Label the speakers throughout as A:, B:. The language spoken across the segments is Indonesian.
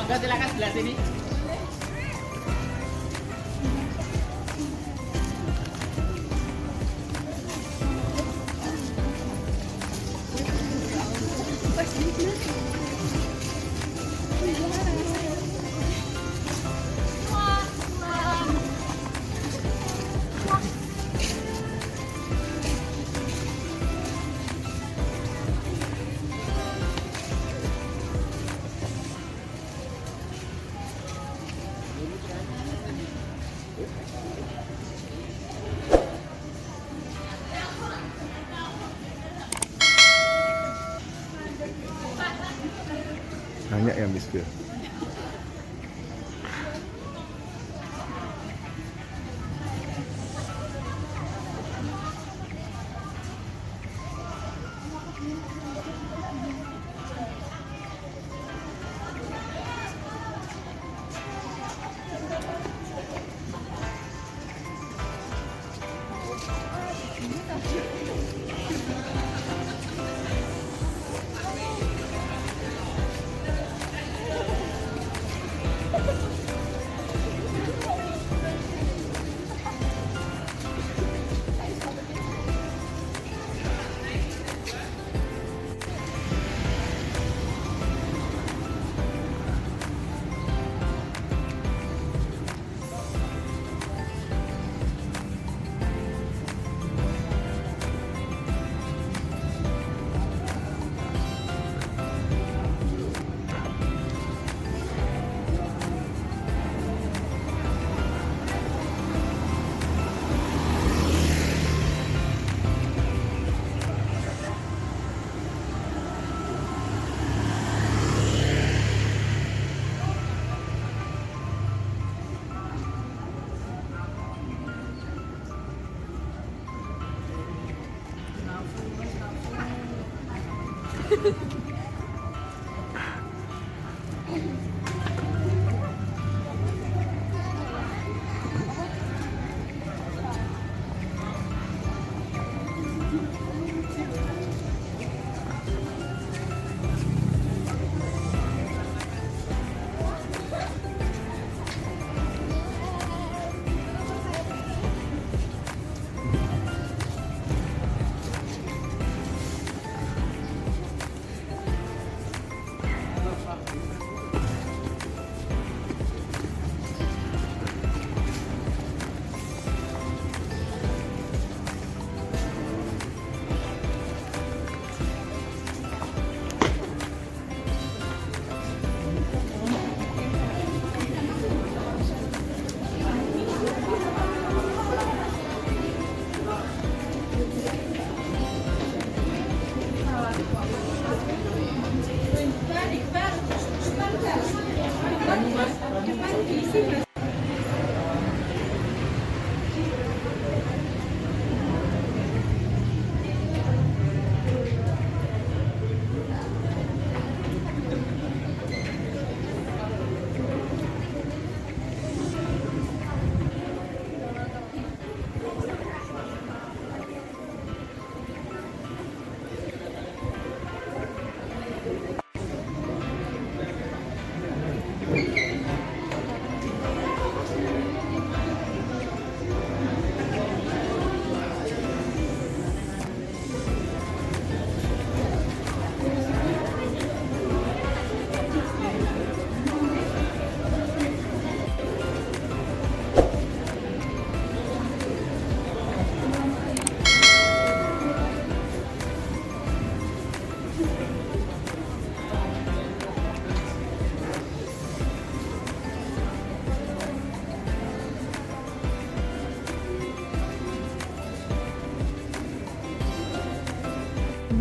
A: Monggo silakan sebelah sini.
B: Banyak yang miskin.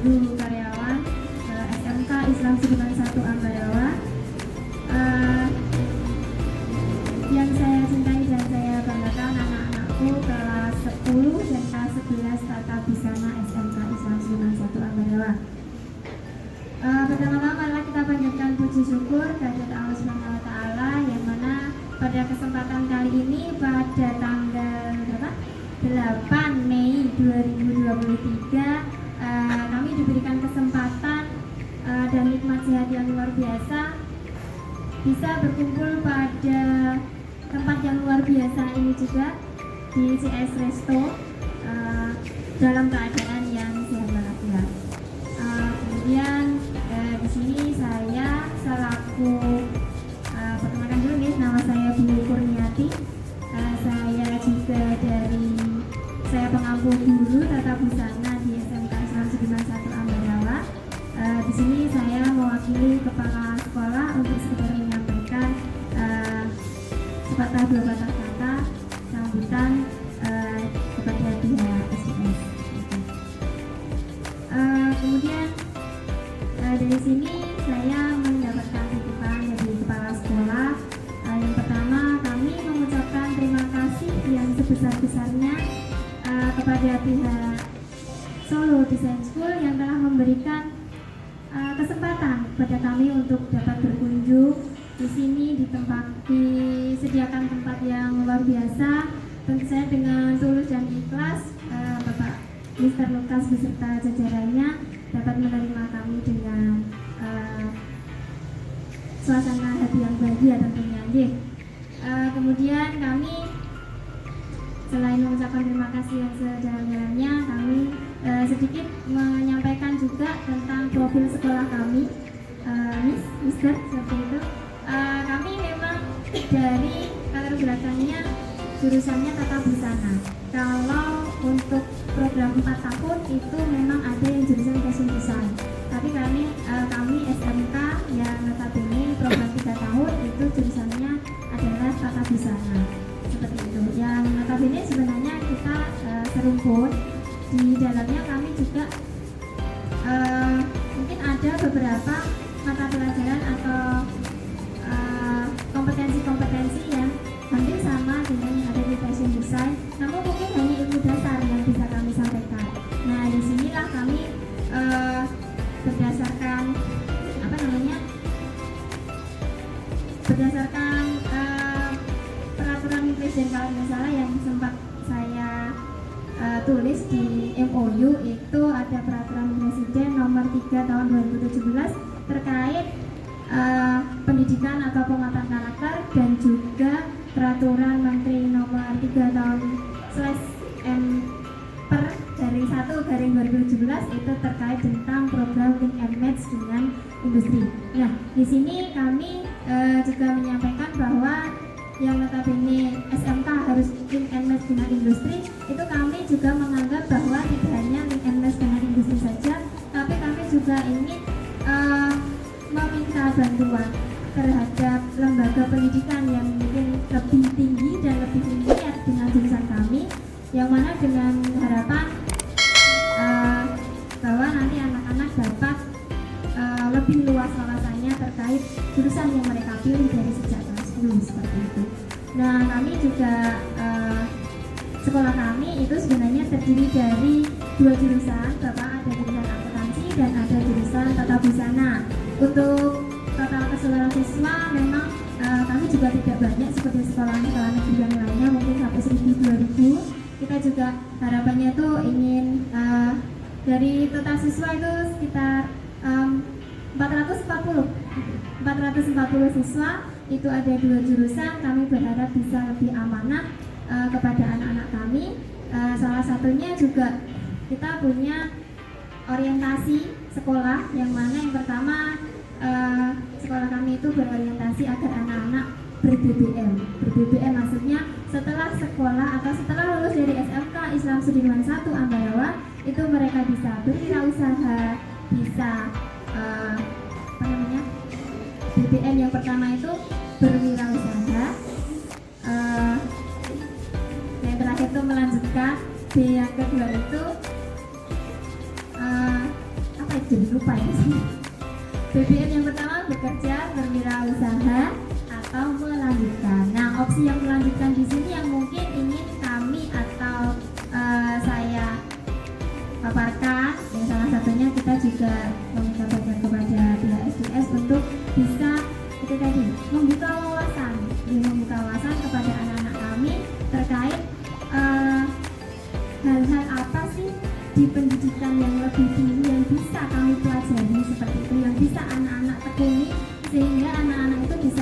C: Guru karyawan SMK Islam Sudirman 1 Ambarawa, yang saya cintai dan saya banggakan anak-anakku kelas 10 dan kelas 11 Tata Busana SMK Islam Sudirman 1 Ambarawa. Pertama-tama marilah kita panjatkan puji syukur kehadirat Allah Subhanahu wa taala, yang mana pada kesempatan kali ini pada tanggal 8 Mei 2023 kami diberikan kesempatan dan nikmat sehat yang luar biasa bisa berkumpul pada tempat yang luar biasa ini juga di CS Resto dalam keadaan yang sehat walafiat. Kemudian di sini saya selaku perkenalkan dulu nih, nama saya Bu Kurniati. Saya pengampu guru tata busana di SMK Islam Sudirman 1 Ambarawa. Di sini saya mewakili kepala sekolah untuk sekedar menyampaikan sepatah dua patah kata sambutan kepada pihak SDS. Kemudian dari sini saya mendapatkan titipan dari kepala sekolah. Yang pertama, kami mengucapkan terima kasih yang sebesar-besarnya kepada pihak Solo Design School yang telah memberikan kesempatan kepada kami untuk dapat berkunjung di sini, disediakan tempat yang luar biasa. Tentu saja dengan tulus dan ikhlas, Bapak Mr. Lukas beserta jajarannya dapat menerima kami dengan suasana hati yang bahagia tentunya. Kemudian kami selain mengucapkan terima kasih yang sejalan-jalannya, kami sedikit menyampaikan juga tentang profil sekolah kami, Mister, seperti itu. Kami memang dari latar belakangnya jurusannya tata busana. Kalau untuk program 4 tahun itu memang ada yang jurusan fashion design. Tapi kami SMK yang notabene program 3 tahun itu jurusannya adalah tata busana. Seperti itu. Yang notabene sebenarnya kita serumpun di dalamnya. Kami juga mungkin ada beberapa mata pelajaran atau kompetensi-kompetensi yang hampir sama dengan yang ada di fashion design, namun mungkin hanya ilmu dasar yang bisa kami sampaikan. Nah, disinilah kami berdasarkan peraturan presiden kalau tidak salah yang sempat saya tulis di MOU, itu ada peraturan presiden nomor 3 tahun 2017 terkait pendidikan atau penguatan karakter, dan juga peraturan menteri nomor 3 tahun /M/per dari 1/2017 itu terkait tentang program link and match dengan industri. Nah, di sini kami juga menyampaikan bahwa yang notabene SMK harus link and match dengan industri, itu kami juga menganggap bahwa tidak hanya link and match dengan industri saja, tapi kami juga ingin meminta bantuan terhadap lembaga pendidikan yang mungkin lebih tinggi dan lebih familiar dengan jurusan kami, yang mana dengan harapan bahwa nanti anak-anak dapat lebih luas wawasannya terkait jurusan yang mereka pilih dari sejak kelas 10 seperti itu. Nah, kami juga sekolah kami itu sebenarnya terdiri dari 2 jurusan, Bapak, ada jurusan akuntansi dan ada jurusan tata busana. Untuk total keseluruhan siswa memang kami juga tidak banyak seperti sekolah-sekolah negeri yang lainnya, mungkin sampai 1.000-2.000. Kita juga harapannya itu ingin dari total siswa itu sekitar 440 siswa, itu ada 2 jurusan. Kami berharap bisa lebih amanah kepada anak-anak kami. Salah satunya juga kita punya orientasi sekolah, yang mana yang pertama sekolah kami itu berorientasi agar anak-anak ber-BBM. Ber-BBM maksudnya setelah sekolah atau setelah lulus dari SMK Islam Sudirman 1 Ambarawa, itu mereka bisa berwirausaha, bisa BBM yang pertama itu berwirausaha, yang terakhir itu melanjutkan, B yang kedua itu jadi lupa ya. BBM yang pertama bekerja, berwirausaha, atau melanjutkan. Nah, opsi yang melanjutkan di sini yang mungkin ingin kami atau saya paparkan, ya salah satunya kita juga meminta bantuan kepada pihak SDS untuk bisa itu tadi membuka wawasan kepada anak-anak kami terkait hal-hal apa sih di pendidikan yang lebih tinggi yang bisa kami pelajari seperti itu, yang bisa anak-anak tekuni, sehingga anak-anak itu bisa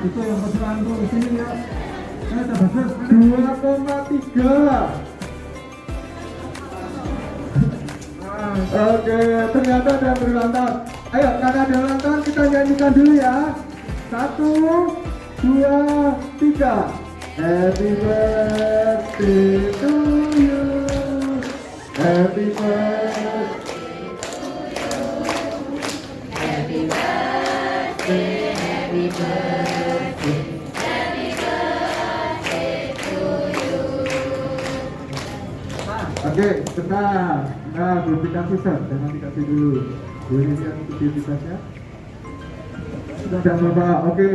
A: Itu yang pesan tuh di sini ya. Bagus. 2,3. Oke, ternyata ada yang berulang tahun. Ayo, karena ada ulang tahun kita nyanyikan dulu ya. 1, 2, 3. Happy birthday to you. Happy birthday.
C: Happy birthday, happy birthday, happy birthday to you.
A: Oke, tenang. Nah, belum dikasih set, jangan dikasih dulu. Boleh lihat identitasnya. Sudah ada Bapak. Oke,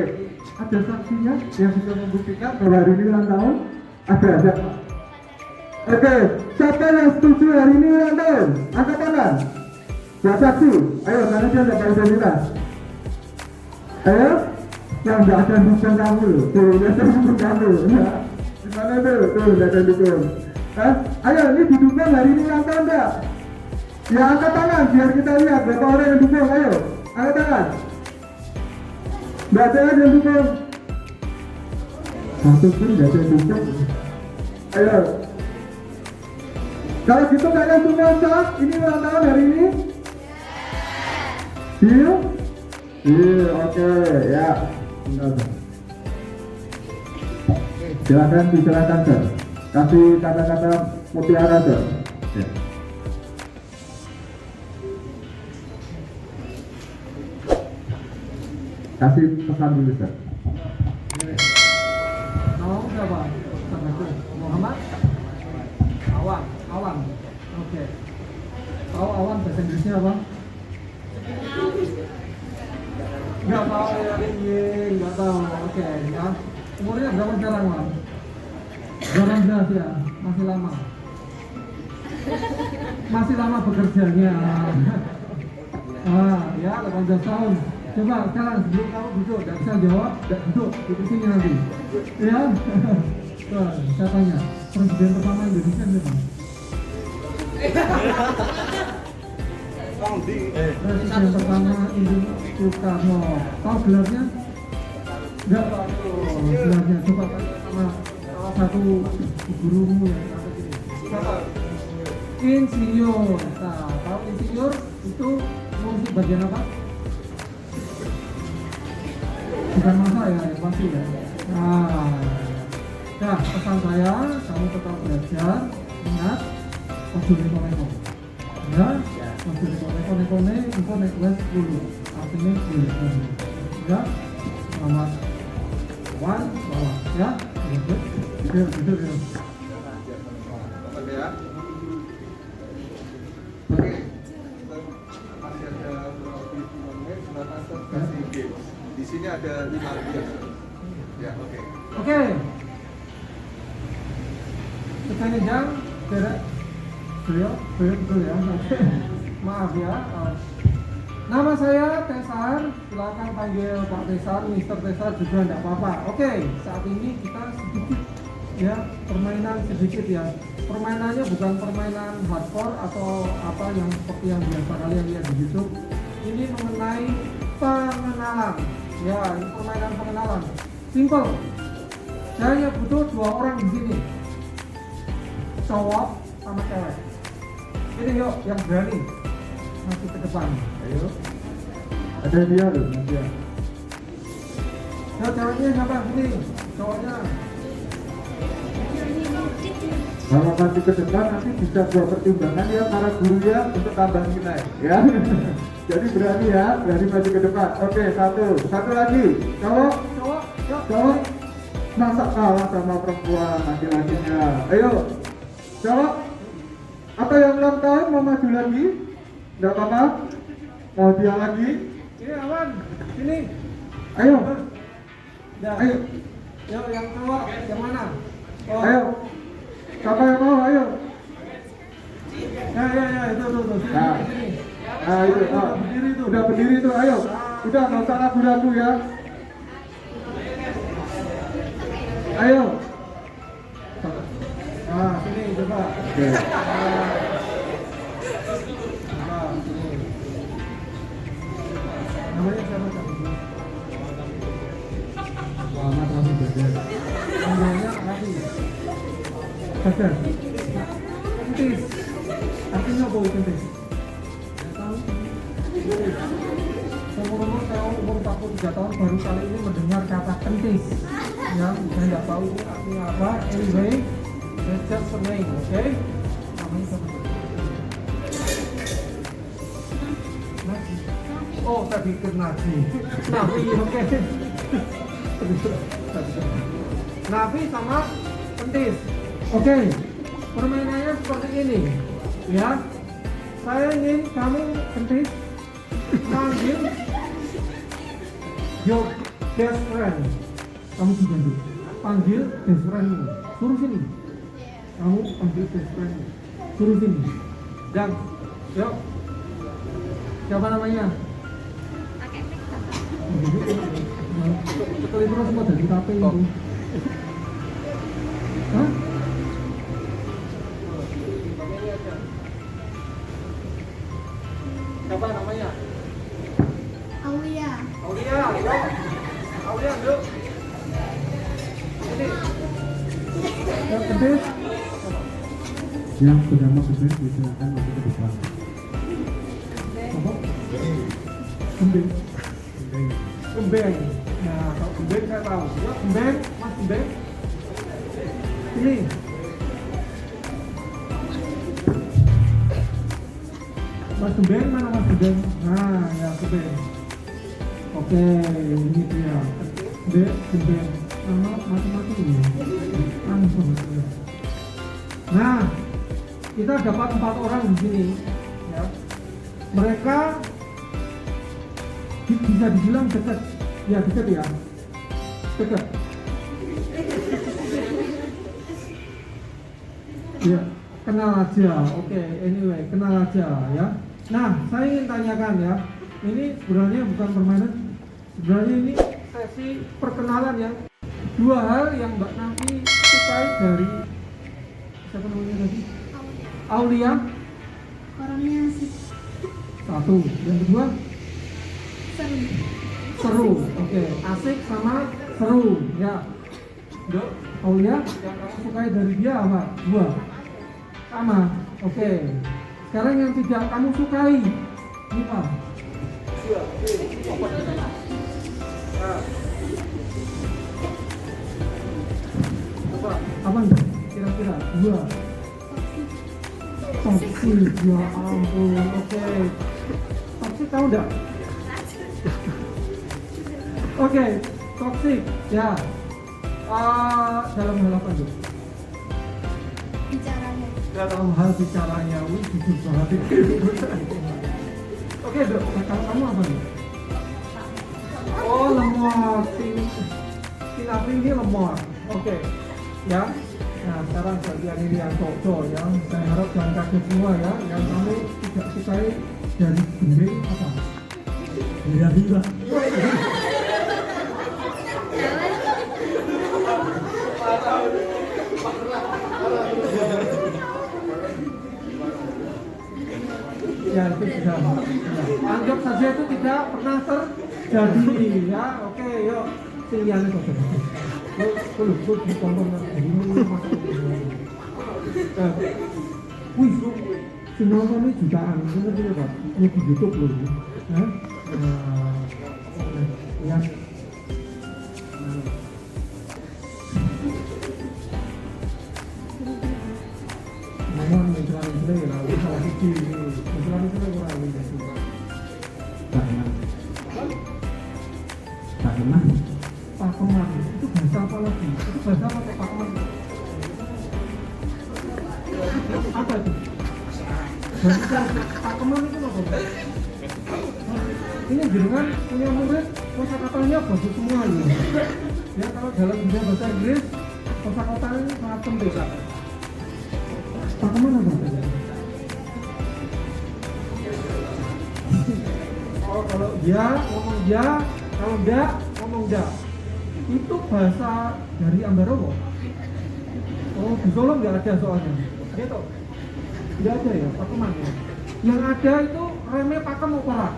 A: ada saksinya yang bisa membuktikan bahwa hari ini ulang tahun? Ada. Oke, siapa yang setuju hari ini ulang tahun? Angkat tangan. Buat saksi. Ayo, mana dia dapat identitas? Ayo, yang nggak ada dukung kamu loh. Tuh, nggak ada dukung kamu. Ya. Gimana tuh? Tuh, nggak ada dukung. Ayo, ini didukung hari ini ulang tahun nggak? Ya, angkat tangan biar kita lihat berapa orang yang dukung. Ayo, angkat tangan. Nggak ada yang dukung. Satu pun nggak ada yang dukung. Ayo. Kalau gitu kalian semua sah, ini ulang tahun hari ini? Deal? Deal, oke, ya. Silakan, sir. Kasih kata-kata mutiara, sir. Ya. Kasih pesan dulu, sir.
D: Nama siapa? Muhammad? Awan. Oke. Tahu Awan bahasa Inggrisnya apa? Nggak tahu ya, nggak tahu. Oke, ya. Umurnya berapa sekarang, Wan? 18 ya, masih lama. Masih lama bekerjanya. Ya, 18 tahun. Coba sekarang sebelum kamu duduk, tidak bisa jawab, duduk di sini nanti. Ya, saya tanya, presiden pertama Indonesia siapa? Presiden pertama Indonesia Soekarno. Tahu gelarnya? Enggak tahu gelarnya. Coba tanya sama salah satu gurumu yang ada di sini. Insinyur. Nah, tahu insinyur itu fungsi bagian apa? Bukan masa ya, yang pasti ya. Nah, pesan saya, kamu tetap belajar, ingat, ojo neko-neko. Ya, ojo neko-neko, engko nek wis dulu. Artinya dulu. Ya, selamat Wan, bawah. Ya, gitu.
A: Oke ya. Oke. Masih ada berapa menit, silakan kasih game. Di sini ada 5 game. Ya, oke.
D: Oke. Sekali jam, beliau betul ya. Maaf ya. Nama saya Tesar, silakan panggil Pak Tesar, Mister Tesar juga tidak apa-apa. Oke, saat ini kita sedikit ya permainan sedikit ya. Permainannya bukan permainan hardcore atau apa yang seperti yang biasa kalian lihat di YouTube. Ini mengenai pengenalan. Ya, ini permainan pengenalan. Simple. Saya hanya butuh 2 orang di sini. Cowok sama cewek. Ini yuk yang berani masuk ke depan. Ayo.
A: Ada dia loh, dia.
D: Ya, ceweknya siapa? Ini cowoknya.
A: Kalau maju ke depan nanti bisa buat pertimbangan ya para guru ya untuk tambah nilai ya. Jadi berani ya, berani maju ke depan. Oke, satu lagi. Cowok,
D: Yuk.
A: cowok, masa kalah sama perempuan laki-lakinya. Ayo, cowok, apa yang ulang tahun mau maju lagi? Nggak apa-apa. Mau dia lagi?
D: Ini Awan, sini.
A: Ayo,
D: Ya.
A: ayo,
D: Yuk, yang cowok, yang mana? Oh.
A: ayo. Siapa yang mau? Ayo.
D: Ya, itu. Sini,
A: Nah.
D: sini.
A: Nah, itu, udah berdiri tuh, ayo. Udah, nggak usah ragu-ragu ya. Ayo.
D: Sini, coba.
A: Oke.
D: Sini. Namanya siapa? Bagas. Kentis. Artinya apa itu kentis? Umur-umur saya umur 43 tahun baru kali ini mendengar kata kentis. Ya, saya nggak tahu ini artinya apa. Anyway, that's just a name, okay? Namanya siapa? Nabi. Oh, saya pikir Nabi. Nabi, oke. Nabi sama kentis. Oke, permainannya seperti ini. Ya, saya ingin kamu kentis panggil your best friend. Kamu juga tuh panggil best friendmu. Suruh sini. Kamu panggil best friendmu. Suruh sini. Dan, yuk. Siapa namanya? Sekali terus semua dari tape itu. Hah? Siapa namanya?
C: Aulia.
D: Aulia, yuk. Aulia, yuk. Ini. Yang kedua.
A: Yang bernama Beben disilakan masuk ke depan.
D: Apa? Kembeng. Kembeng. Nah, kalau kembeng saya tahu. Ya, kembeng, Mas Kembeng. Ini. Mas Kembeng, mana Mas Kembeng? Nah, ya Kembeng. Oke, ini dia. Kembeng. Nama macam-macam ini. Langsung. Nah, kita dapat 4 orang di sini. Ya. Mereka bisa dibilang dekat. Ya, dekat ya. Dekat. Ya, kenal aja. Oke, anyway, kenal aja ya. Nah, saya ingin tanyakan ya. Ini sebenarnya bukan permainan. Sebenarnya ini sesi perkenalan ya. 2 hal yang Mbak Nafi sukai dari siapa namanya tadi? Aulia.
C: Orangnya asik.
D: 1. Yang kedua?
C: Seru.
D: Seru. Oke, asik sama seru. Ya. Dok, Aulia, yang kamu sukai dari dia apa? 2. Sama. Oke. Sekarang yang tidak kamu sukai. Ini apa? 2. Nah. Coba, apa enggak? Kira-kira 2. Toksik, ya ampun. Oke. Toksik tahu enggak? Oke, toksik, ya. Dalam hal apa tuh?
C: Bicaranya.
D: Dalam hal bicaranya, jujur banget itu. Oke, Dok, kalau kamu apa nih? Oh, lemot. Si Nafi ini lemot. Oke, ya. Nah, sekarang bagian ini yang cocok ya. Saya harap jangan kaget semua ya. Yang kamu tidak sukai dari Kembeng apa?
A: Ya, iya.
D: Ya, itu sudah. Ya. Anggap saja itu tidak pernah terjadi ya. Oke, yuk. Silian itu. Belum ditonton ini masuk. Wih, si nonton ini jutaan, bener tidak Pak? Ini di YouTube loh. Hah? Ya. Mohon menjelaskan lah, salah siji menjelaskan kurang lebih sih. Pakeman itu bahasa apa lagi? Itu bahasa apa pakeman? Apa itu? Bahasa pakeman itu apa? Ini jenengan punya murid kosakatanya bagus semua ya. Ya kalau dalam dunia bahasa Inggris kosakatanya sangat penting. Pakeman apa? Oh, kalau ya ngomong ya, kalau enggak ngomong enggak. Itu bahasa dari Ambarowo. Oh, di Solo nggak ada soalnya. Gitu. Nggak ada ya, pakeman ya. Yang ada itu remeh pakem opera.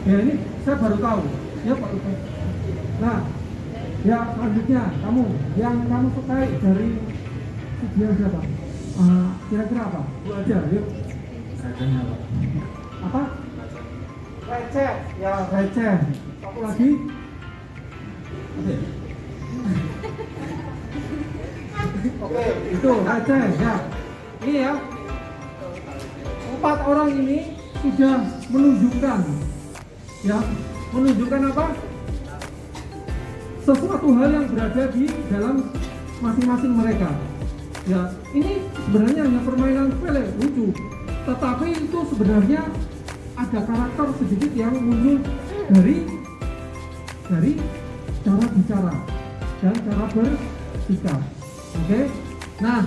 D: Ya ini saya baru tahu. Ya Pak Lukas. Nah, ya selanjutnya kamu yang kamu sukai dari Dia siapa? Kira-kira apa? Bu aja, yuk. Apa? Receh. Ya, receh. Satu lagi. Oke, itu receh. Ya. Ini ya. 4 orang ini sudah menunjukkan, ya, menunjukkan apa? Sesuatu hal yang berada di dalam masing-masing mereka. Ya, ini sebenarnya hanya permainan sepele, lucu. Tetapi itu sebenarnya ada karakter sedikit yang muncul dari cara bicara dan cara bersikap. Oke? Nah,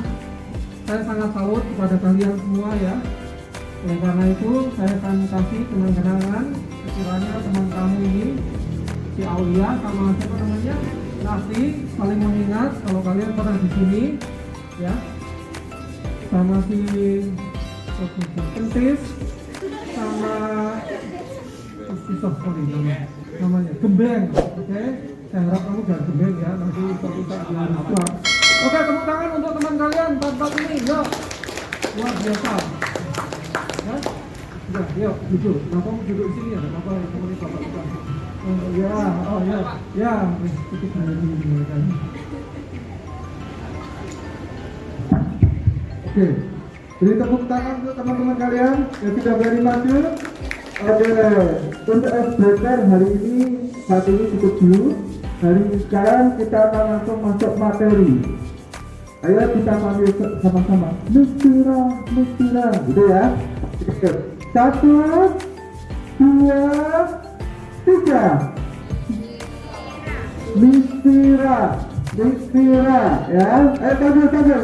D: saya sangat salut kepada kalian semua ya. Oleh karena itu, saya akan kasih kenang-kenangan sekiranya teman kamu ini, si Aulia sama siapa namanya, nanti saling mengingat kalau kalian pernah di sini, ya, sama si Pentis, sama namanya Gembeng, oke? Saya harap kamu jangan gembeng ya, nanti suatu saat dia harus kuat. Oke, tepuk tangan untuk teman kalian 4 ini, yuk, luar biasa. Ya, sudah, yuk, duduk. Kenapa kamu duduk di sini ya? Kenapa kamu ini bapak-bapak? Oh ya, ya, cukup hari ini kan.
A: Oke, beri tepuk tangan untuk teman-teman kalian yang sudah berani maju. Oke, untuk icebreaker hari ini saat ini cukup dulu. Hari ini sekarang kita akan langsung masuk materi. Ayo kita panggil sama-sama. Mistira, gitu ya. Oke, 1, 2, 3. Mistira, ya. Ayo panggil, kalian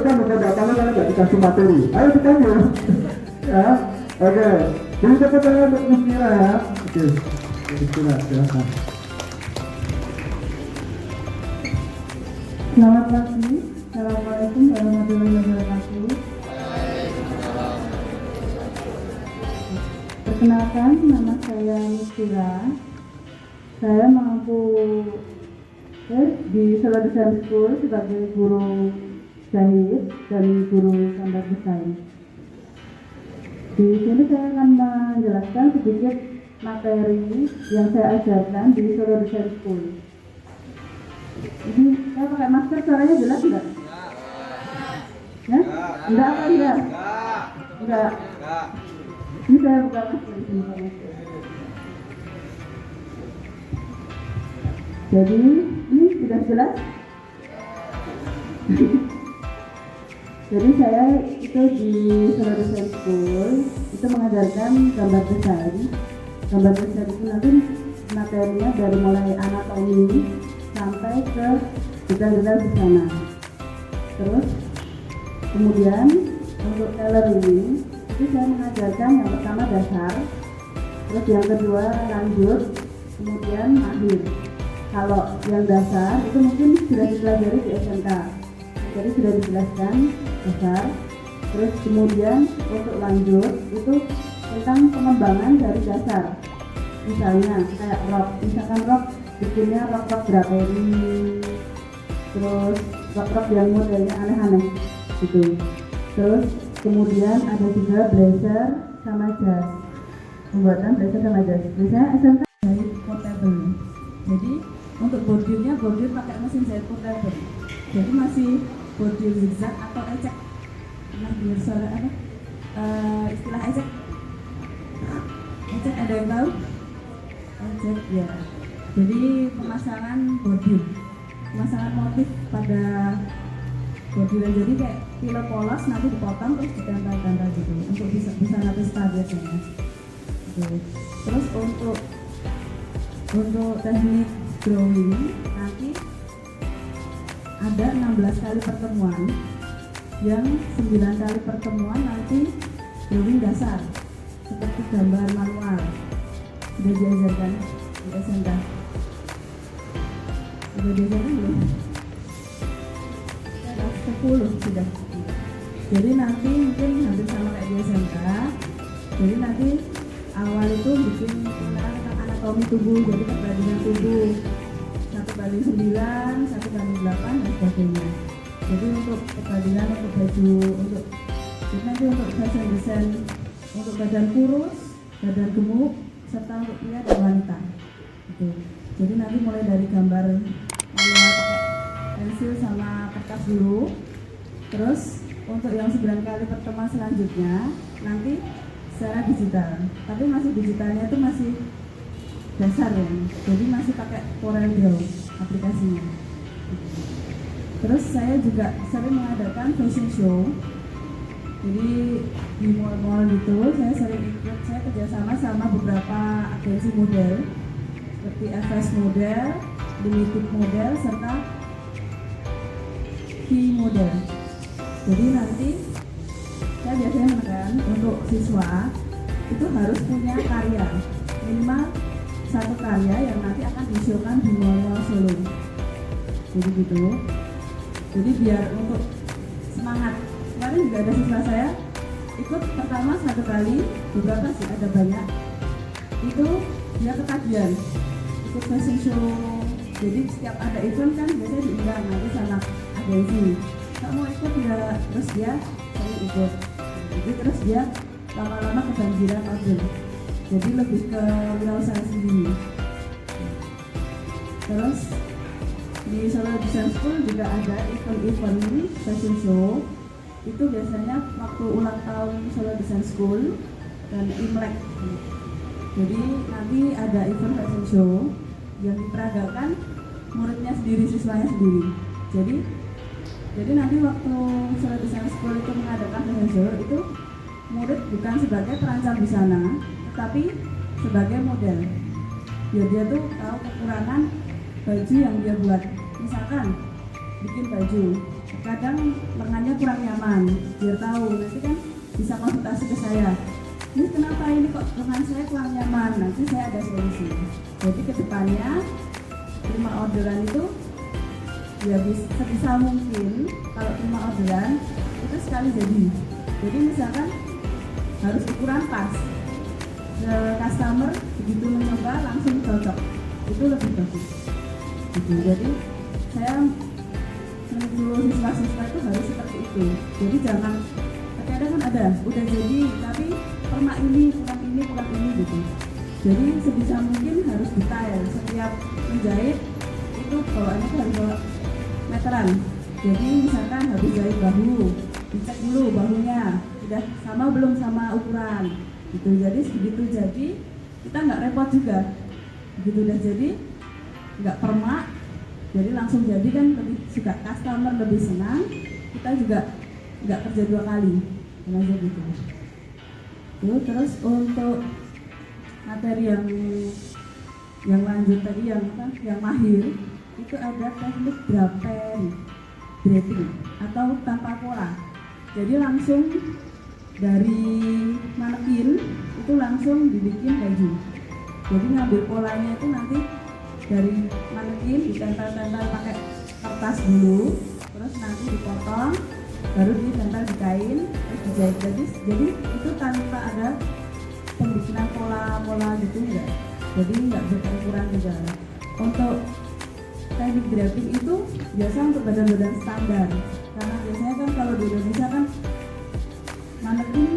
A: nggak dikasih materi. Ayo dipanggil, ya. Oke, jadi tepuk tangan untuk Mistira ya. Oke, Mistira, silakan.
E: Selamat pagi, Assalamualaikum warahmatullahi wabarakatuh. Perkenalkan, nama saya Mistira. Saya mampu di Solo Design School sebagai guru jahit dan guru gambar desain. Di sini saya akan menjelaskan sedikit materi yang saya ajarkan di Solo Design School. Ini saya pakai masker, suaranya jelas enggak? Ya? Enggak apa enggak? Enggak. Ini saya buka masker di sini. Jadi ini sudah jelas. Jadi saya itu di Solo Design School itu mengajarkan gambar desain. Gambar desain itu nanti materinya dari mulai anatomi sampai ke detail-detail busana. Terus kemudian untuk tailoring itu saya mengajarkan yang pertama dasar, terus yang kedua lanjut, kemudian mahir. Kalau yang dasar itu mungkin sudah dipelajari di SMK, jadi sudah dijelaskan dasar. Terus kemudian untuk lanjut itu tentang pengembangan dari dasar. Misalnya kayak rok, misalkan rok bikinnya rok berapa ini, terus rok yang modelnya aneh-aneh gitu. Terus kemudian ada juga blazer sama jas, pembuatan blazer sama jas. Biasanya SMK jahit portable. Jadi untuk bordirnya bordir pakai mesin jahit portable. Jadi masih bordir zigzag atau ecek. Nah, biar suara apa? Istilah ecek. Ecek ada yang tahu? Ecek ya. Jadi pemasangan bordir, pemasangan motif pada bordir. Jadi kayak filo polos nanti dipotong terus ditempel-tempel gitu untuk bisa nanti stabil ya. Terus untuk teknik drawing nanti ada 16 kali pertemuan, yang 9 kali pertemuan nanti drawing dasar seperti gambar manual sudah diajarkan di SMK. Sudah diajarkan belum? 10 sudah. Jadi nanti mungkin hampir sama kayak di SMK. Jadi nanti awal itu bikin tentang anatomi tubuh, jadi perbandingan tubuh 1:9, 1:8 dan sebagainya. Jadi untuk kebagian untuk baju untuk jadi nanti untuk fashion design untuk badan kurus, badan gemuk, serta untuk pria dan wanita. Gitu. Jadi nanti mulai dari gambar manual pakai pensil sama kertas dulu. Terus untuk yang 9 kali pertemuan selanjutnya nanti secara digital. Tapi masih digitalnya itu masih dasar ya. Jadi masih pakai Corel Draw aplikasinya. Terus saya juga sering mengadakan fashion show. Jadi di mall-mall gitu saya sering ikut, saya kerjasama sama beberapa agensi model seperti FS Model, Limited Model, serta Key Model. Jadi nanti saya biasanya menekan untuk siswa itu harus punya karya minimal 1 karya yang nanti akan disiokan di mall-mall Solo. Jadi gitu. Jadi biar untuk semangat. Kemarin juga ada siswa saya ikut pertama 1 kali, beberapa sih ada banyak. Itu dia ketagihan ikut fashion show. Jadi setiap ada event kan biasanya diundang nanti sama agensi. Kamu ikut ya, terus dia sering ikut. Jadi terus dia lama-lama kebanjiran order. Jadi lebih ke wirausaha sendiri. Terus di Solo Design School juga ada event-event fashion show. Itu biasanya waktu ulang tahun Solo Design School dan Imlek. Jadi nanti ada event fashion show yang diperagakan muridnya sendiri, siswanya sendiri. Jadi nanti waktu Solo Design School itu mengadakan fashion show itu murid bukan sebagai perancang busana, tetapi sebagai model. Biar dia tuh tahu kekurangan baju yang dia buat. Misalkan bikin baju, kadang lengannya kurang nyaman, biar tahu nanti kan bisa konsultasi ke saya. Ini kenapa ini kok lengan saya kurang nyaman? Nanti saya ada solusi. Jadi kedepannya terima orderan itu ya sebisa mungkin kalau terima orderan itu sekali jadi. Jadi misalkan harus ukuran pas. Customer begitu mencoba langsung cocok, itu lebih bagus. Gitu. Jadi saya menurut siswa-siswa itu harus seperti itu. Jadi jangan kadang kan ada udah jadi tapi permak ini kurang ini gitu. Jadi sebisa mungkin harus detail. Setiap menjahit itu bawaannya harus bawa meteran. Jadi misalkan habis jahit bahu, dicek dulu bahunya udah sama belum sama ukuran. Gitu. Jadi segitu jadi kita nggak repot juga. Begitu udah jadi nggak permak. Jadi langsung jadi kan lebih suka, customer lebih senang, kita juga nggak kerja 2 kali, aja gitu. Terus untuk materi yang lanjut tadi yang mahir itu ada teknik draping atau tanpa pola. Jadi langsung dari manekin itu langsung dibikin baju. Jadi ngambil polanya itu nanti dari manekin ditempel-tempel pakai kertas dulu, terus nanti dipotong, baru ditempel di kain, terus dijahit. Jadi itu tanpa ada pembikinan pola-pola gitu enggak. Jadi nggak berukuran juga. Untuk teknik draping itu biasa untuk badan-badan standar. Karena biasanya kan kalau di Indonesia kan manekin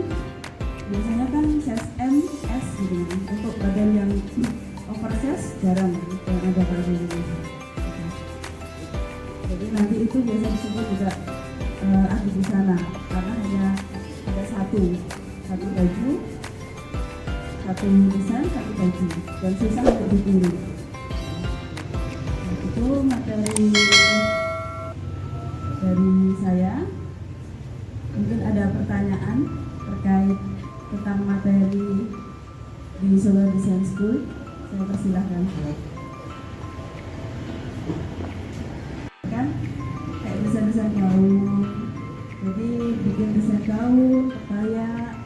E: biasanya kan size M, S gitu. Untuk badan yang oversize jarang yang ada kalau di Indonesia. Jadi nanti itu biasa disebut juga ahli busana karena hanya ada satu baju, satu desain, satu baju dan susah untuk ditiru. Itu materi dari saya. Mungkin ada pertanyaan terkait tentang materi di Solo Design School. Saya persilahkan. Kan kayak desain gaun, jadi bikin desain gaun, kebaya,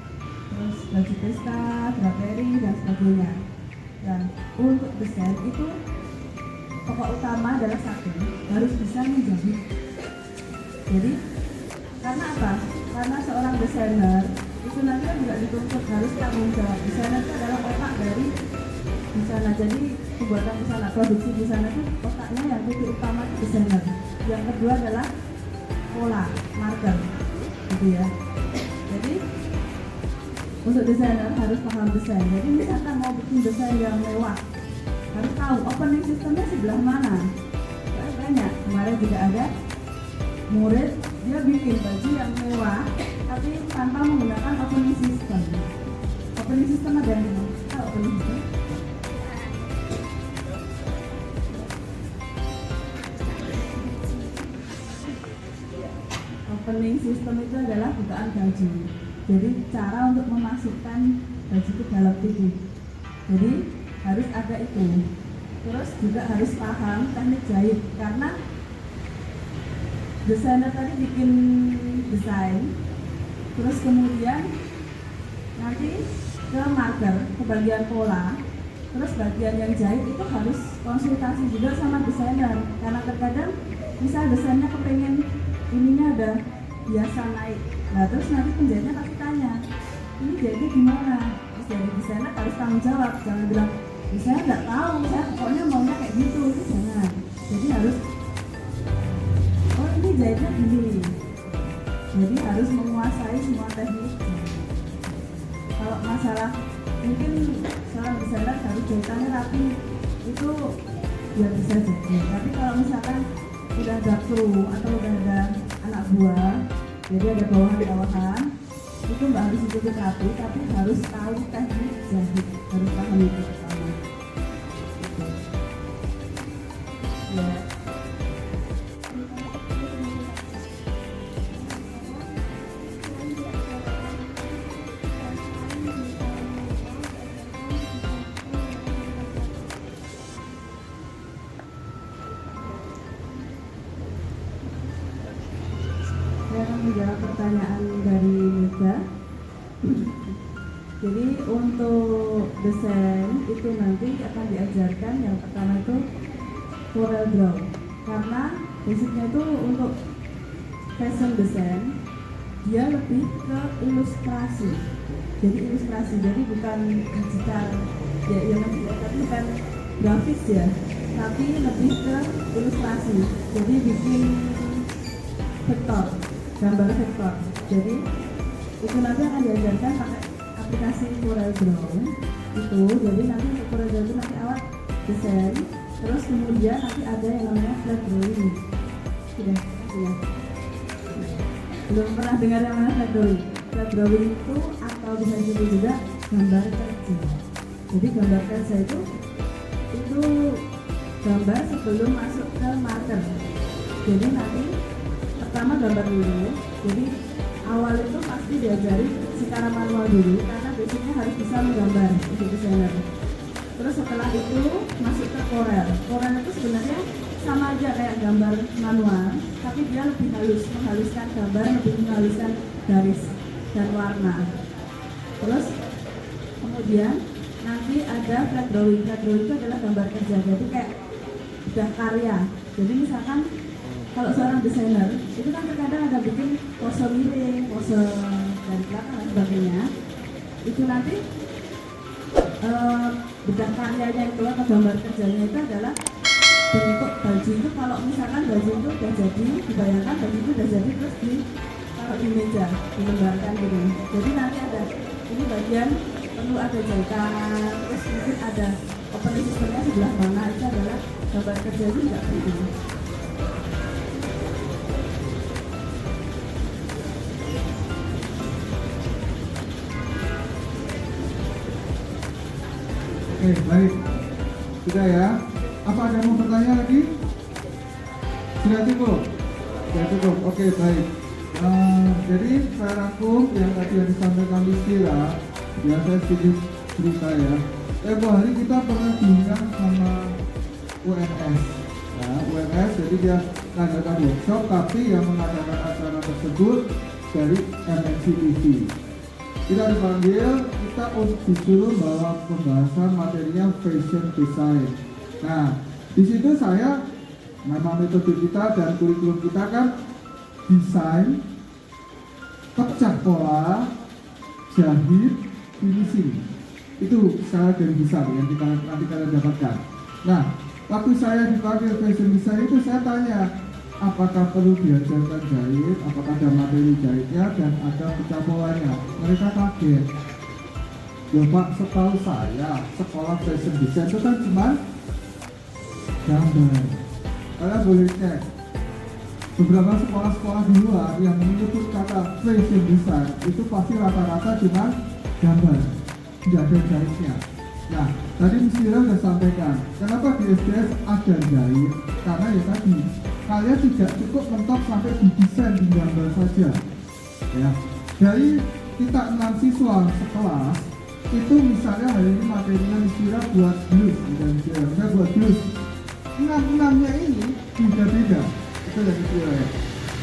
E: terus baju pesta, draperi dan sebagainya. Dan untuk desain itu pokok utama adalah satu, harus bisa menjahit. Jadi karena apa? Karena seorang desainer itu nanti juga dituntut harus tanggung jawab. Desainer itu adalah otak dari busana. Jadi pembuatan busana, produksi busana itu otaknya yang titik utama desainer. Yang kedua adalah pola, marker, gitu ya. Jadi untuk desainer harus paham desain. Jadi misalkan mau bikin desain yang mewah, harus tahu opening sistemnya sebelah mana. Banyak kemarin juga ada murid dia bikin baju yang mewah, tapi tanpa menggunakan opening system. Opening system ada yang tahu opening system? Opening system itu adalah bukaan baju. Jadi cara untuk memasukkan baju ke dalam tubuh. Jadi harus ada itu. Terus juga harus paham teknik jahit karena desainer tadi bikin desain, terus kemudian nanti ke marker, ke bagian pola, terus bagian yang jahit itu harus konsultasi juga sama desainer karena terkadang misal desainnya kepengen ininya ada biasa naik, nah terus nanti penjahitnya pasti tanya ini jahitnya gimana, terus jadi desainer harus tanggung jawab, jangan bilang saya nggak tahu, saya pokoknya maunya kayak gitu, itu jangan. Jadi harus oh ini jahitnya gini, jadi harus menguasai semua teknik. Kalau masalah mungkin seorang desainer harus jahitannya rapi, itu ya bisa jadi. Tapi kalau misalkan udah ada kru atau udah ada anak buah, jadi ada bawahan-bawahan, itu nggak harus ikutin rapi, tapi harus tahu teknik jahit, harus paham itu pertama. Ya. Saya akan menjawab pertanyaan dari Mega. Jadi untuk desain itu nanti akan diajarkan yang pertama itu Corel Draw, karena basicnya itu untuk fashion design dia lebih ke ilustrasi. Jadi ilustrasi, jadi bukan digital ya, tapi bukan grafis ya, tapi lebih ke ilustrasi. Jadi bikin vektor, gambar vektor. Jadi itu nanti akan diajarkan pakai aplikasi Corel Draw itu. Jadi nanti untuk Corel Draw itu nanti awal desain, terus kemudian nanti ada yang namanya flat drawing. Sudah ya. Belum pernah dengar yang namanya flat drawing. Flat drawing itu atau bisa disebut juga gambar kerja. Jadi gambar kerja itu gambar sebelum masuk ke marker. Jadi nanti pertama gambar dulu. Jadi awal itu pasti diajari secara manual dulu karena basicnya harus bisa menggambar untuk desainer. Terus setelah itu masuk ke Corel. Corel itu sebenarnya sama aja kayak gambar manual, tapi dia lebih halus, menghaluskan gambar, lebih menghaluskan garis dan warna. Terus kemudian nanti ada flat drawing. Flat drawing itu adalah gambar kerja, jadi kayak udah karya. Jadi misalkan kalau seorang desainer itu kan terkadang ada bikin pose miring, pose dari belakang dan sebagainya. Itu nanti bedah karyanya itu atau gambar kerjanya itu adalah bentuk baju itu. Kalau misalkan baju itu udah jadi, dibayangkan baju itu udah jadi terus ditaruh di meja, dilembarkan gitu. Jadi nanti ada ini bagian perlu ada jahitan, terus mungkin ada opening systemnya sebelah mana, itu adalah gambar kerja itu nggak penting.
A: Oke, baik. Sudah ya. Apa ada yang mau bertanya lagi? Sudah cukup? Sudah cukup. Oke, baik. Jadi saya rangkum yang tadi yang disampaikan Listira. Ya, saya sedikit cerita ya. Hari kita pernah diundang sama UNS. Nah, UNS jadi dia mengadakan workshop, tapi yang mengadakan acara tersebut dari MNC TV. Kita dipanggil, kita disuruh bawa pembahasan materinya fashion design. Nah, di situ saya memang metode kita dan kurikulum kita kan desain, pecah pola, jahit, finishing. Itu secara garis besar yang kita nanti kalian dapatkan. Nah, waktu saya dipanggil fashion design itu saya tanya, apakah perlu diajarkan jahit, apakah ada materi jahitnya dan ada pecah polanya. Mereka kaget. Ya Pak, setahu saya sekolah fashion design itu kan cuma gambar. Kalian boleh cek beberapa sekolah-sekolah di luar yang menyebut kata fashion design itu pasti rata-rata cuma gambar, tidak ada jahitnya. Nah, tadi Miss Vira sudah sampaikan kenapa di SDS ada jahit, karena ya tadi kalian tidak cukup mentok sampai di desain di gambar saja ya. Dari kita 6 siswa sekelas itu misalnya hari ini materinya Miss Vira buat blus dan Miss buat blus, 6-6-nya ini beda-beda. Itu dari Miss Vira ya,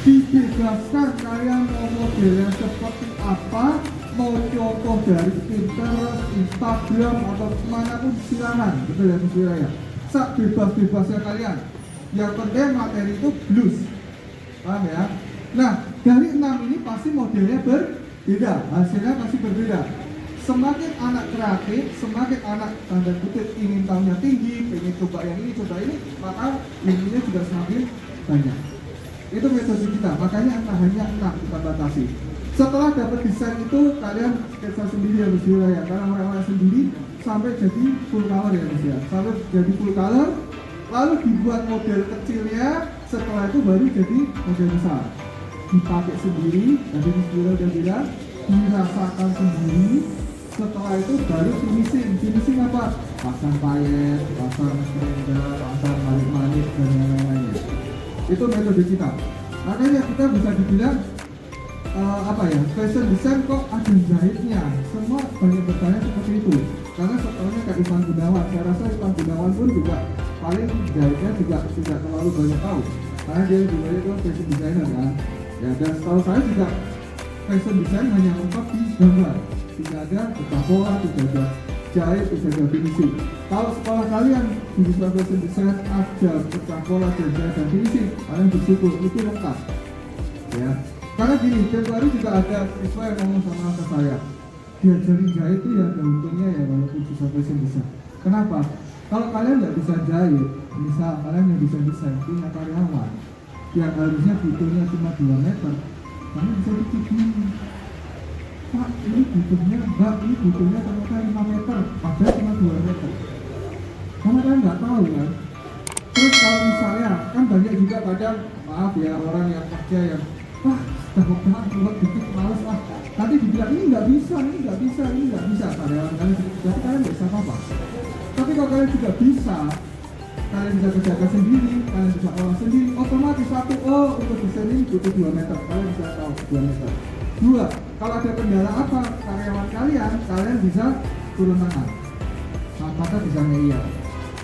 A: dibebaskan kalian mau modelnya seperti apa, mau contoh dari Pinterest, Instagram atau kemanapun silakan. Betul ya Miss Vira ya, sak bebas-bebasnya kalian, yang penting materi itu blus, paham ya. Nah, dari 6 ini pasti modelnya berbeda, hasilnya pasti berbeda. Semakin anak kreatif, semakin anak tanda kutip ingin tahunya tinggi, pengen coba yang ini, coba ini, maka ilmunya juga semakin banyak. Itu metode kita, makanya hanya 6 kita batasi. Setelah dapat desain itu kalian sketsa sendiri ya Miss Vira ya, karena orang-orang sendiri sampai jadi full color ya Miss ya, sampai jadi full color, lalu dibuat model kecilnya, setelah itu baru jadi model besar, dipakai sendiri. Tadi Miss Vira udah bilang dirasakan sendiri, setelah itu baru finishing apa? Pasang payet, pasang spender, pasang manik-manik dan lain-lainnya. Itu metode kita. Makanya kita bisa dibilang fashion design kok ada jahitnya. Semua banyak bertanya seperti itu. Karena setelahnya kayak Ivan Gunawan, saya rasa Ivan Gunawan pun juga paling jahitnya juga tidak terlalu banyak tahu. Karena dia juga itu fashion designer kan. Ya, dan setahu saya juga fashion design hanya mentok di gambar. Tidak ada pecah pola, tidak ada jahit, tidak ada finishing. Kalau sekolah kalian di fashion design ada pecah pola dan jahit dan finishing, kalian bersyukur, itu lengkap. Ya, karena gini, tempoh hari juga ada siswa yang ngomong sama saya, diajarin jahit itu ya ada untungnya ya walaupun susah fashion design. Kenapa? Kalau kalian nggak bisa jahit, misal kalian yang bisa desain punya karyawan yang harusnya butuhnya cuma 2 meter, kalian bisa bikin, Pak, ini butuhnya, Mbak, ini butuhnya ternyata 5 meter, padahal cuma 2 meter. Karena kalian nggak tahu kan. Terus kalau misalnya, kan banyak juga kadang, maaf ya, orang yang kerja yang buat dikit males lah. Nanti dibilang ini nggak bisa, ini nggak bisa, ini nggak bisa. Karyawan kalian jadi kalian nggak bisa apa-apa. Tapi kalau kalian juga bisa, kalian bisa kerjakan sendiri, kalian bisa olah sendiri, otomatis satu, untuk desain ini butuh 2 meter, kalian bisa tahu 2 meter. 2, kalau ada kendala apa karyawan kalian bisa turun tangan. Apakah bisa iya?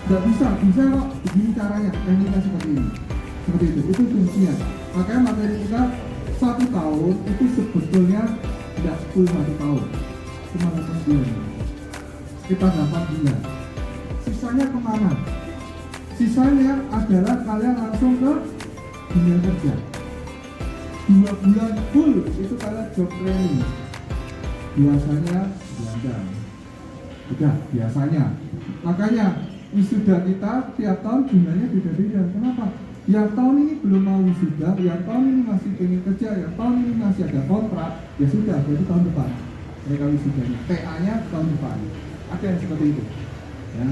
A: Nggak bisa kok, begini caranya, tekniknya seperti ini. Seperti itu kuncinya. Makanya materi kita 1 tahun itu sebetulnya tidak full 1 tahun, cuma 8 bulan, sekitar 8 bulan. Sisanya kemana? Sisanya adalah kalian langsung ke dunia kerja. 2 bulan full itu kalian job training. Biasanya Belanda. Udah, biasanya. Makanya wisuda kita tiap tahun jumlahnya beda-beda. Kenapa? Yang tahun ini belum mau wisuda, yang tahun ini masih pengen kerja, yang tahun ini masih ada kontrak, ya sudah, jadi tahun depan mereka wisudanya. TA-nya tahun depan. Ada yang seperti itu. Ya.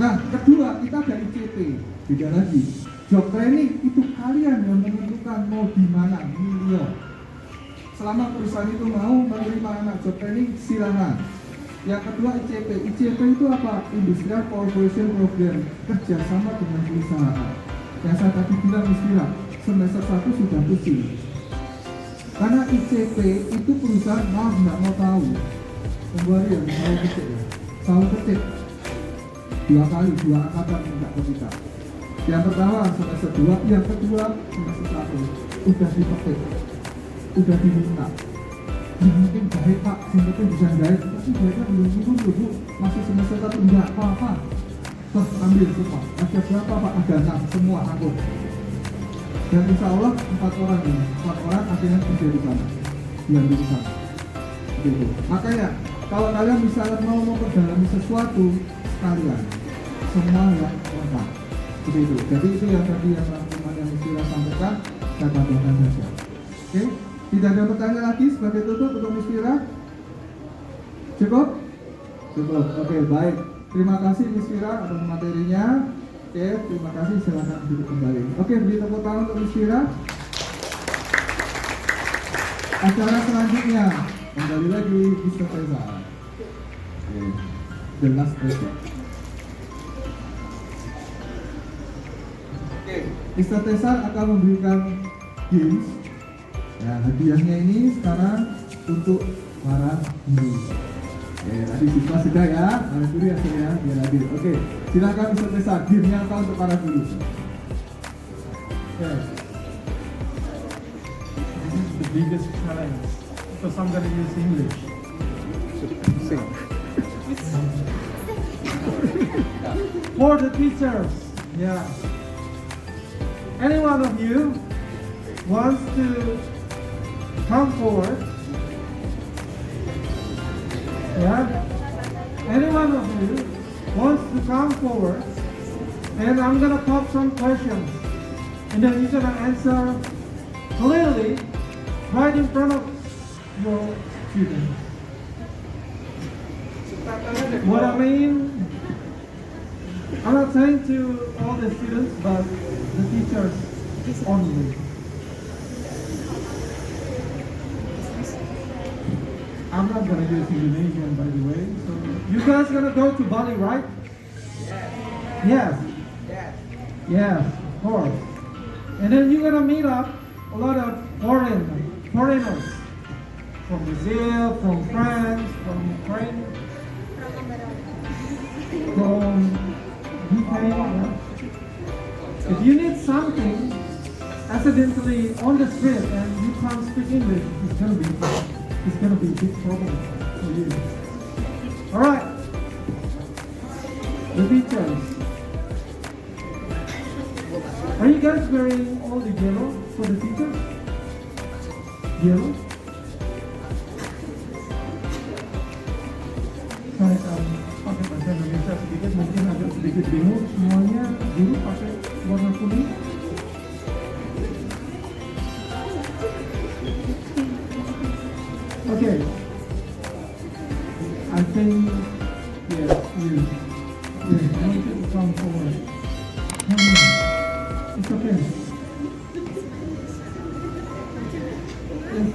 A: Nah, kedua, kita ada ICP. Beda lagi. Job training itu kalian yang menentukan mau di mana, milih. Selama perusahaan itu mau menerima anak job training, silakan. Yang kedua ICP. ICP itu apa? Industrial Corporation Program, kerjasama dengan perusahaan. Yang saya tadi bilang istilah semester 1 sudah pusing. Karena ICP itu perusahaan nggak mau tahu. Kembali ya, selalu ketik ya. Selalu ketik. 2 kali, 2 angkatan minta ke kita. Yang pertama semester 2, yang kedua semester 1. Udah dipetik, udah diminta. Mungkin jahit Pak, mungkin bisa jahit, tapi jahitnya belum dulu Bu, masih semester 1, enggak apa-apa. Ambil semua, ada berapa Pak? Ada 6, semua angkut. Dan insya Allah 4 orang ini, 4 orang akhirnya kerja di sana, yang di sana. Gitu. Makanya kalau kalian misalnya mau memperdalami sesuatu sekalian, semua yang lengkap. Seperti itu. Jadi itu yang tadi yang rangkuman yang Miss Vira sampaikan. kan saya tambahkan saja. Oke, tidak ada pertanyaan lagi sebagai tutup untuk Miss Fira? Cukup? Cukup. Oke, baik. Terima kasih Miss Fira atas materinya. Oke, terima kasih. Silakan duduk kembali. Oke, beri tepuk tangan untuk Miss Fira. Acara selanjutnya kembali lagi Mr. Teza. Oke, the last question. Oke, Mr. Tesar akan memberikan games. Nah, hadiahnya ini sekarang untuk para guru. Oke, tadi siswa sudah ya, para guru ya sudah ya, biar hadir. Oke, silakan Mr. Tesar, gamenya apa untuk para guru?
D: Okay. This is the biggest challenge because I'm going to use English.
B: Sing.
D: For the teachers, yeah. Any one of you wants to come forward? Yeah. Any one of you wants to come forward, and I'm gonna pop some questions, and then you're gonna answer clearly right in front of your students. What I mean, I'm not saying to all the students, but the teachers only. I'm not gonna use Indonesian, by the way. So you guys gonna go to Bali, right? Yes. Yes, of course. And then you're gonna meet up a lot of foreigners from Brazil, from France, from Ukraine, from UK. If you need something accidentally on the street and you can't speak English, it's gonna be a big problem for you. All right, the teachers. Are you guys wearing all the yellow for the teachers? Yellow? Saya pakai bahasa Indonesia sedikit, mungkin agak sedikit bingung. Semuanya guru pakai warna kuning. Okay. I think, yes, you. Yes, I want you to come forward. Come on. It's okay. Yes,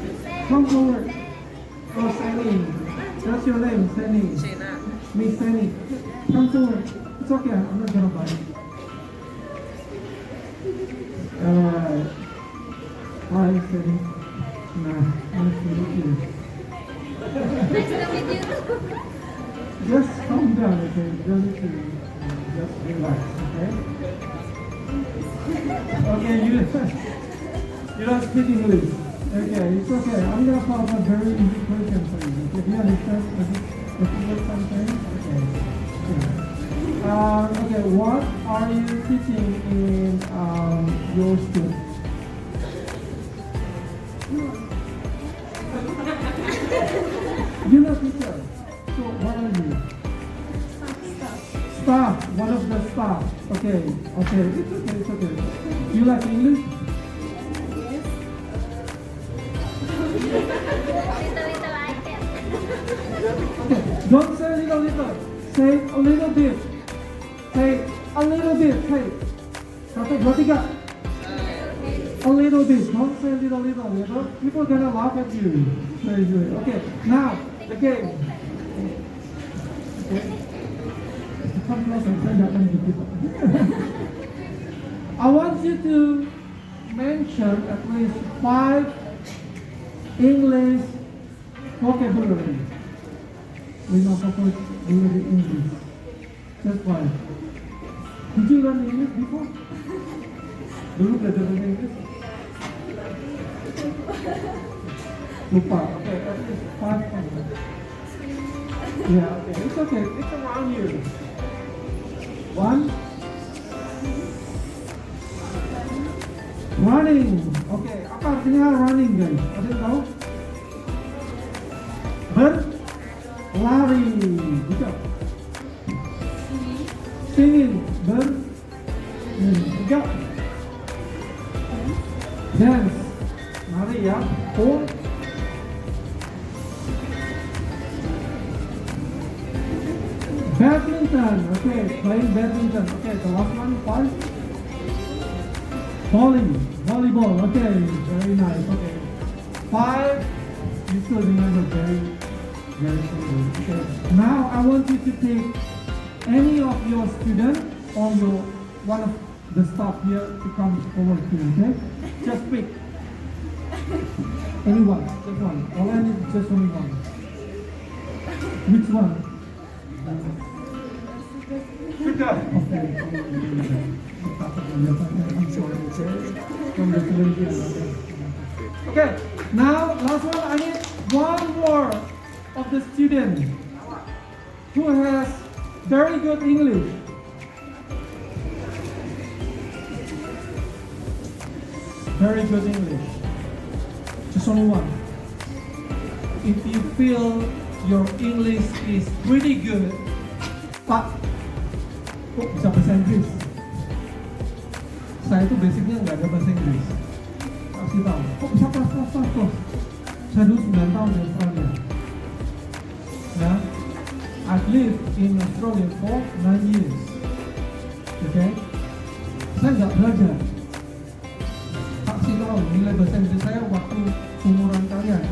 D: come forward. Oh, Sani. What's your name? Sani. Miss Sani. Come forward. It's okay. I'm not gonna bite. Alright. Hi, Sani. Nah, nice to meet you. Just calm down, okay? Don't need to just relax, okay? Okay, you don't speak English. Okay, it's okay. I'm gonna pop a very easy question for you. Okay, do you understand? If you want something, okay. Okay, what are you teaching in your school? You're not teacher. So what are you? Staff. One of the staff. Okay. Okay. It's okay. Do you like English? Okay. Don't say little. Say a little bit. Say a little bit. Hey. Satu, dua, tiga. A little bit. Don't say little. People are gonna laugh at you. Okay. Now the game. Okay. Come closer. Saya datang dikit. I want you to mention at least 5 English vocabulary. 5 vocabulary English. Just 5. Did you learn English before? Dulu belajar bahasa Inggris? Lupa. Okay, at least 5. Yeah, okay. It's okay. It's around you. 1. Running. Okay, apa artinya running guys? Ada yang tahu? Berlari. Bisa. Singing. Tiga. Dance. Mari ya. Oh. Badminton. Okay, playing badminton. Okay, the last one, 5. Volleyball. Okay, very nice. Okay, 5. You still remember very slowly. Okay. Now I want you to take any of your students or your one of the staff here to come over here. Okay, just pick anyone, just one. All I need is just only one. Which one?
A: Sudah.
D: Okay. Okay, now last one, I need one more of the student who has very good English. Very good English. Just only one. If you feel your English is pretty good, Pak, kok bisa bahasa Inggris? Saya itu basicnya nggak ada bahasa Inggris. Kasih tahu, kok bisa pas. Saya dulu 9 tahun di Australia. Ya, I've lived in Australia for 9 years. Okay? Saya nggak belajar. Kasih tahu, nilai bahasa Inggris saya waktu umuran kalian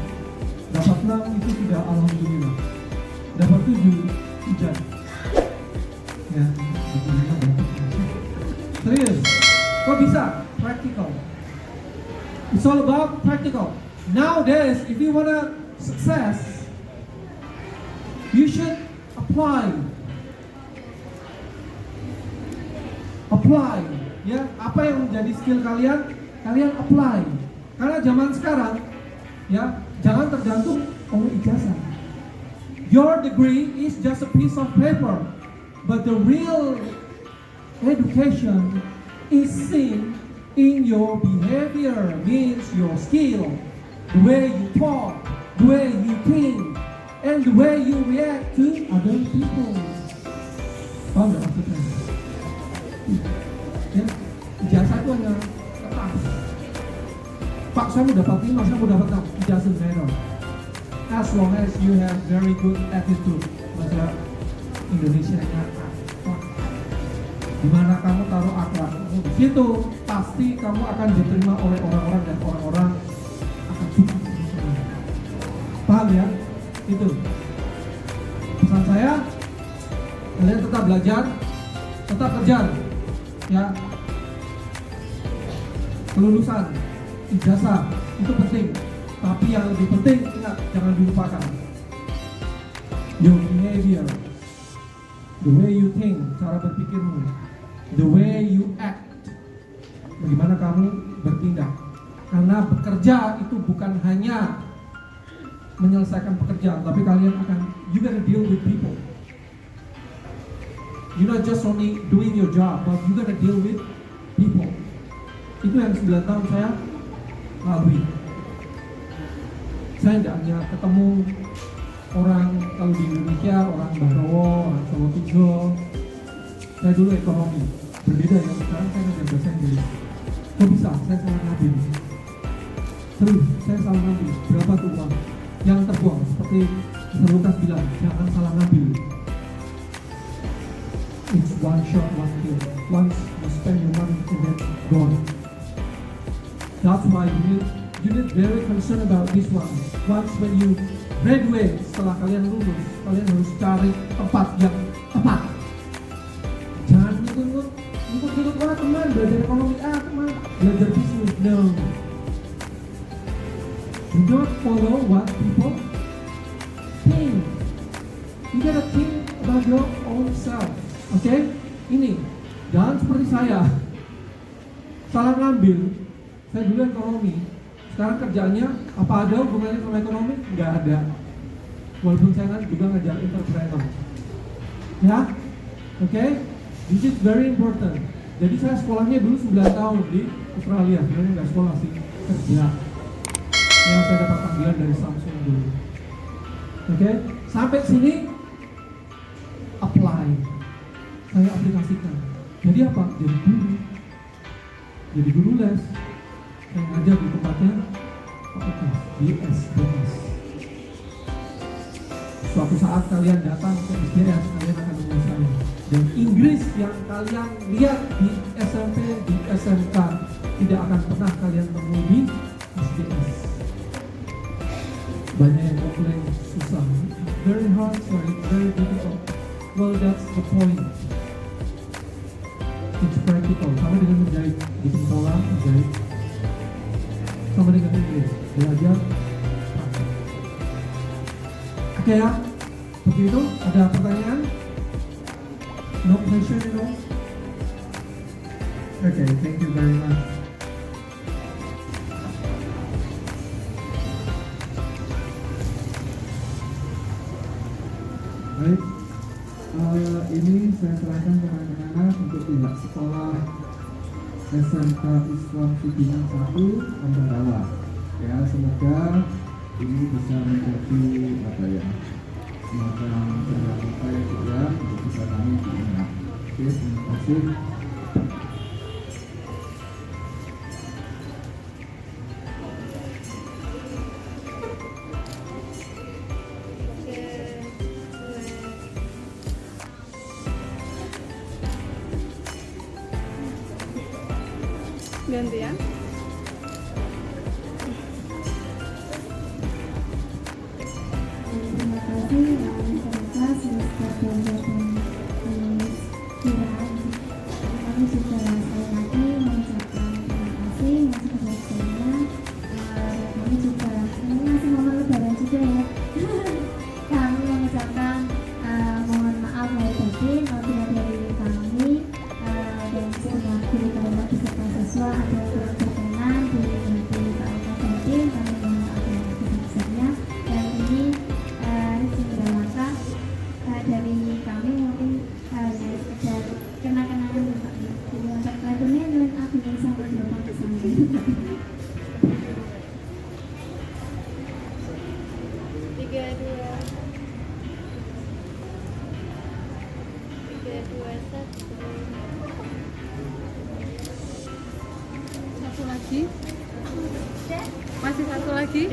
D: dapat 6 itu sudah alhamdulillah. Dapat 7 hujan. Ya, serius. Kok bisa? Practical. It's all about practical. Nowadays, if you wanna success, you should apply. Ya, apa yang menjadi skill kalian apply. Karena zaman sekarang, ya, jangan tergantung oleh ijazah. Your degree is just a piece of paper, but the real education is seen in your behavior, means your skill, the way you talk, the way you think, and the way you react to other people. Paham nggak maksudnya? Ya, ijazah itu hanya kertas. Pak, saya mau dapat 5, saya mau dapat 6. It doesn't matter. As long as you have very good attitude. Bahasa Indonesia-nya akhlak. Dimana kamu taruh akhlak, di situ pasti kamu akan diterima oleh orang-orang dan orang-orang akan suka. Paham ya? Itu pesan saya. Kalian tetap belajar, tetap kejar, ya. Kelulusan, ijazah itu penting, tapi yang lebih penting ingat, jangan dilupakan your behavior, the way you think, cara berpikirmu, the way you act, bagaimana kamu bertindak. Karena bekerja itu bukan hanya menyelesaikan pekerjaan, tapi kalian akan you gotta deal with people. You're not just only doing your job, but you gotta deal with people. Itu yang 9 tahun saya lalui. Saya tidak hanya ketemu orang, kalau di Indonesia orang Barowo, orang Solo Tigo. Saya dulu ekonomi, berbeda ya. Sekarang saya ngajar bahasa Inggris. Kok bisa? Saya salah ngambil. Terus saya salah ngambil. Berapa tuh uang yang terbuang? Seperti Mr. Lukas bilang, jangan salah ngambil. It's one shot, one kill. Once you spend your money, and then gone. That's why you need very concerned about this one. Once when you graduate, setelah kalian lulus, kalian harus cari tempat yang tepat. Jangan ikut orang teman, belajar ekonomi teman, belajar bisnis. No. Do not follow what people think. You gotta think about your own self. Oke? Ini, jangan seperti saya. Salah ngambil. Saya dulu ekonomi. Sekarang kerjanya apa ada hubungannya sama ekonomi? Nggak ada. Walaupun saya juga ngajar entrepreneur. Ya? Oke? This is very important. Jadi saya sekolahnya dulu 9 tahun di Australia. Sebenarnya nggak sekolah sih, kerja. Yang saya dapat panggilan dari Samsung dulu. Oke? Sampai sini apply. Saya aplikasikan. Jadi apa? Jadi guru les. yang ngajar di tempatnya di SDS. Suatu saat kalian datang ke SDS, kalian akan menyesal. Dan Inggris yang kalian lihat di SMP, di SMK tidak akan pernah kalian temui di SDS. Banyak yang komplain susah, very hard, sorry, very difficult. Well, that's the point. It's practical. Sama dengan menjahit di pentola, menjahit. Sama dengan Inggris, belajar praktek. Oke ya, begitu. Ada pertanyaan? No pressure, no.
A: Okay, thank you very much. Baik, ini saya serahkan ke anak-anak untuk pihak sekolah SMK Islam Sudiman 1 Ambarawa. Ya, semoga ini bisa menjadi apa ya, semacam upaya juga untuk bisa kami diingat. Oke, terima kasih.
F: Ganti ya.
C: Terima kasih semesta semesta dan kami juga sekali lagi mengucapkan terima kasih untuk kebersamaan. Kami juga ini masih momen lebaran juga ya. Kami mengucapkan mohon maaf lahir batin apabila dari kami dan segenap guru kalian beserta siswa ada kurang berkenan di hati Pak Batin. Kami mohon maaf yang sebesar-besarnya. Dan ini segera langkah dari kami mungkin hanya sekedar kenang-kenangan Pak. Jadi untuk lagunya dengan aku yang sangat gampang kesana.
F: Tiga dua satu lagi, masih satu lagi.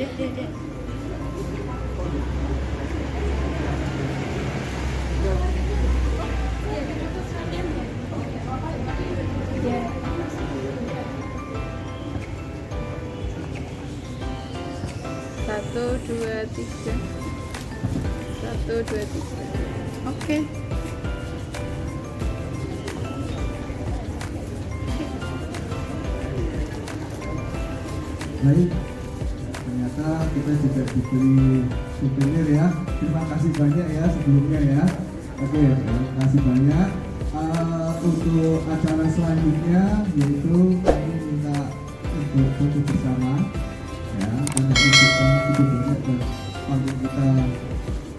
F: Satu dua tiga, satu dua tiga. Oke.
A: Baik, ternyata kita juga diberi souvenir ya. Terima kasih banyak ya sebelumnya ya. Oke, terima kasih banyak. Untuk acara selanjutnya yaitu kami minta untuk foto bersama ya, karena untuk kami cukup banyak dan panggung kita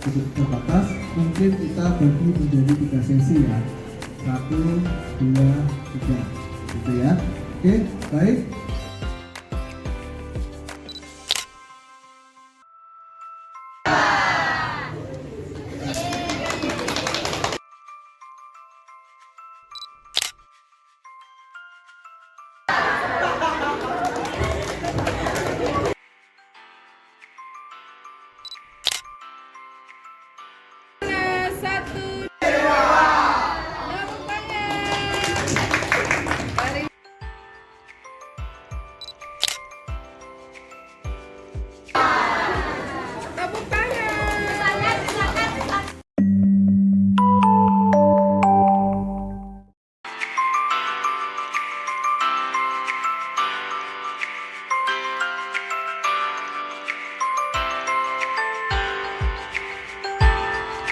A: cukup terbatas. Mungkin kita bagi menjadi 3 sesi ya. 1, 2, 3 gitu ya. Oke, baik.